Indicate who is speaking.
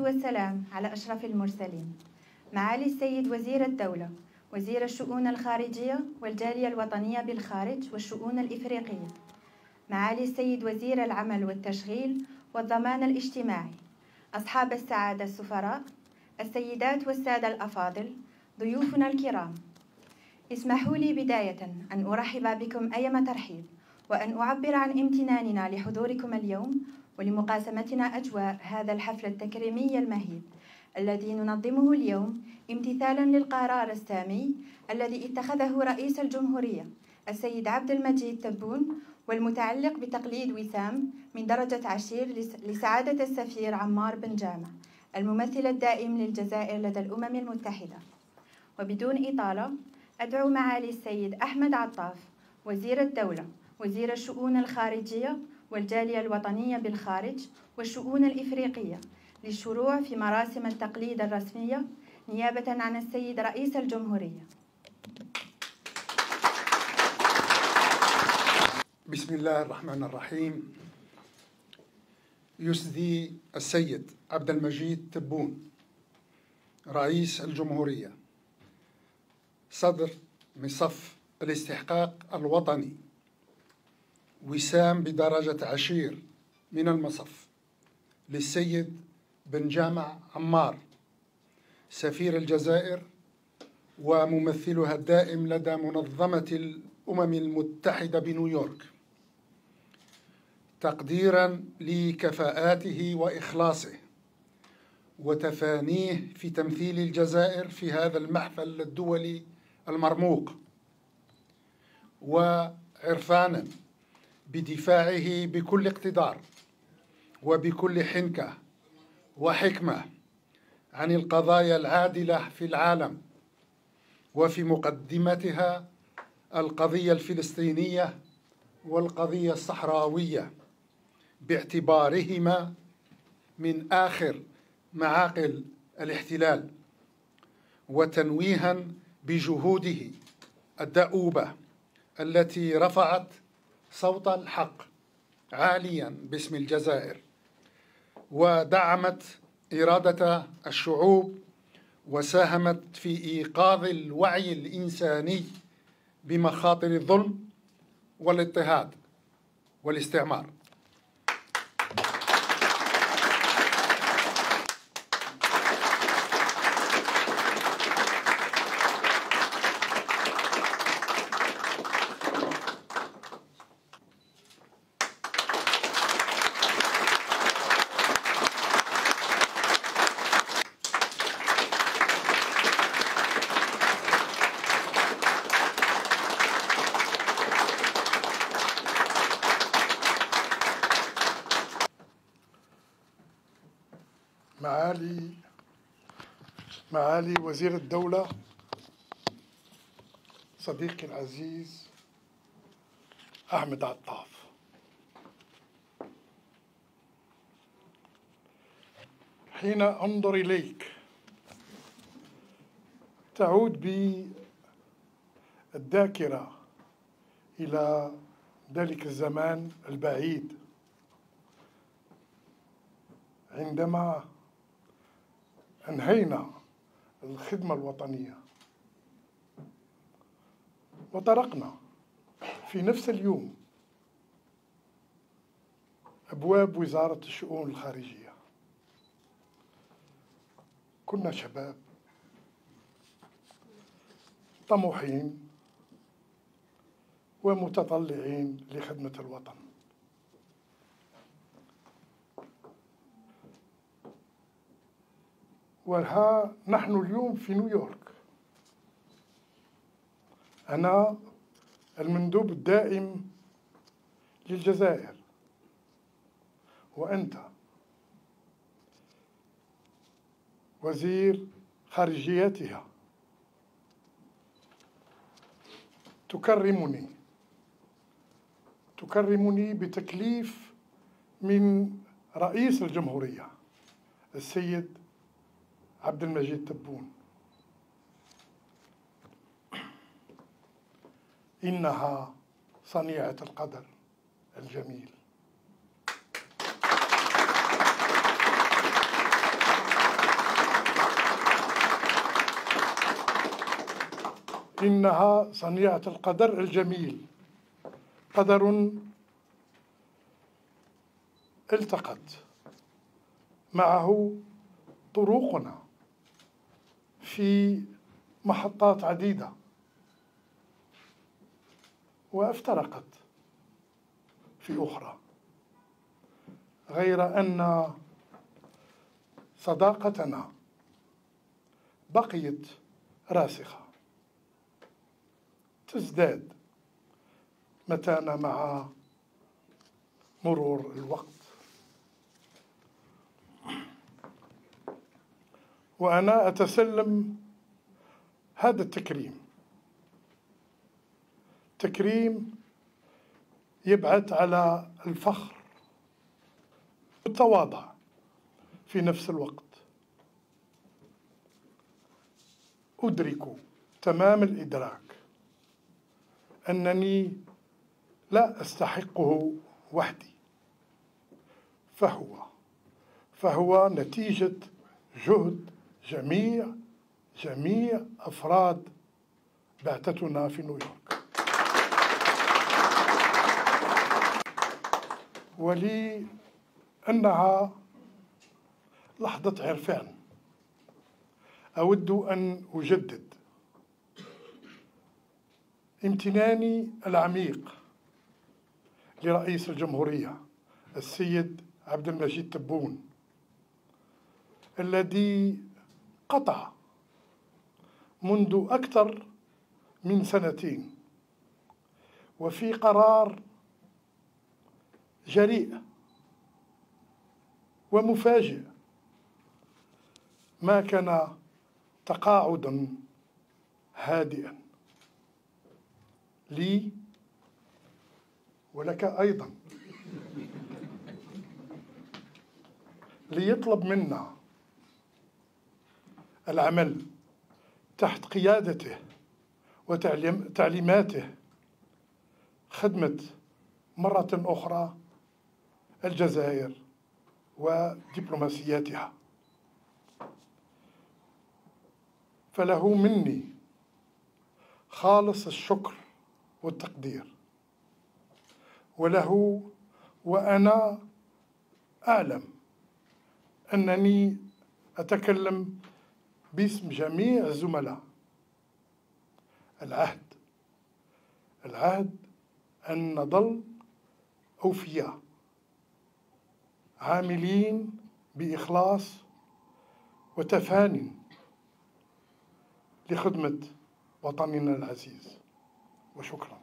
Speaker 1: والسلام على أشرف المرسلين. معالي السيد وزير الدولة وزير الشؤون الخارجية والجالية الوطنية بالخارج والشؤون الإفريقية، معالي السيد وزير العمل والتشغيل والضمان الاجتماعي، أصحاب السعادة السفراء، السيدات والسادة الأفاضل، ضيوفنا الكرام، اسمحوا لي بداية أن أرحب بكم أيما ترحيب، وأن أعبر عن امتناننا لحضوركم اليوم ولمقاسمتنا أجواء هذا الحفل التكريمي المهيب الذي ننظمه اليوم امتثالا للقرار السامي الذي اتخذه رئيس الجمهورية السيد عبد المجيد تبون، والمتعلق بتقليد وسام من درجة عشير لسعادة السفير عمار بن جامع الممثل الدائم للجزائر لدى الأمم المتحدة. وبدون إطالة أدعو معالي السيد أحمد عطاف وزير الدولة وزير الشؤون الخارجية والجالية الوطنية بالخارج والشؤون الإفريقية للشروع في مراسم التقليد الرسمية نيابة عن السيد رئيس الجمهورية.
Speaker 2: بسم الله الرحمن الرحيم. يسدي السيد عبد المجيد تبون رئيس الجمهورية صدر مصف الاستحقاق الوطني وسام بدرجة عشير من المصف للسيد بن جامع عمار سفير الجزائر وممثلها الدائم لدى منظمة الأمم المتحدة بنيويورك، تقديرا لكفاءاته وإخلاصه وتفانيه في تمثيل الجزائر في هذا المحفل الدولي المرموق، وعرفانا بدفاعه بكل اقتدار وبكل حنكة وحكمة عن القضايا العادلة في العالم، وفي مقدمتها القضية الفلسطينية والقضية الصحراوية، باعتبارهما من آخر معاقل الاحتلال، وتنويها بجهوده الدؤوبة التي رفعت صوت الحق عاليا باسم الجزائر، ودعمت إرادة الشعوب، وساهمت في إيقاظ الوعي الإنساني بمخاطر الظلم والاضطهاد والاستعمار.
Speaker 3: معالي وزير الدولة صديقي العزيز أحمد عطاف، حين أنظر إليك تعود بي الذاكرة إلى ذلك الزمان البعيد عندما أنهينا الخدمة الوطنية وطرقنا في نفس اليوم أبواب وزارة الشؤون الخارجية. كنا شباب طموحين ومتطلعين لخدمة الوطن، وها نحن اليوم في نيويورك، أنا المندوب الدائم للجزائر، وأنت وزير خارجيتها، تكرمني بتكليف من رئيس الجمهورية السيد عبد المجيد تبون. إنها صنيعة القدر الجميل. إنها صنيعة القدر الجميل، قدر التقت معه طرقنا في محطات عديدة وافترقت في أخرى، غير أن صداقتنا بقيت راسخة، تزداد متانة مع مرور الوقت. وأنا أتسلم هذا تكريم يبعث على الفخر والتواضع في نفس الوقت. أدرك تمام الإدراك أنني لا أستحقه وحدي، فهو نتيجة جهد جميع أفراد بعثتنا في نيويورك. ولي أنها لحظة عرفان أود أن أجدد امتناني العميق لرئيس الجمهورية السيد عبد المجيد تبون، الذي قطع منذ أكثر من 2 سنين وفي قرار جريء ومفاجئ ما كان تقاعدا هادئا لي ولك أيضا، ليطلب منا العمل تحت قيادته وتعليماته، خدمة مرة أخرى الجزائر ودبلوماسياتها. فله مني خالص الشكر والتقدير، وله وأنا أعلم أنني أتكلم باسم جميع الزملاء. العهد أن نظل أوفياء عاملين بإخلاص وتفاني لخدمة وطننا العزيز. وشكرا.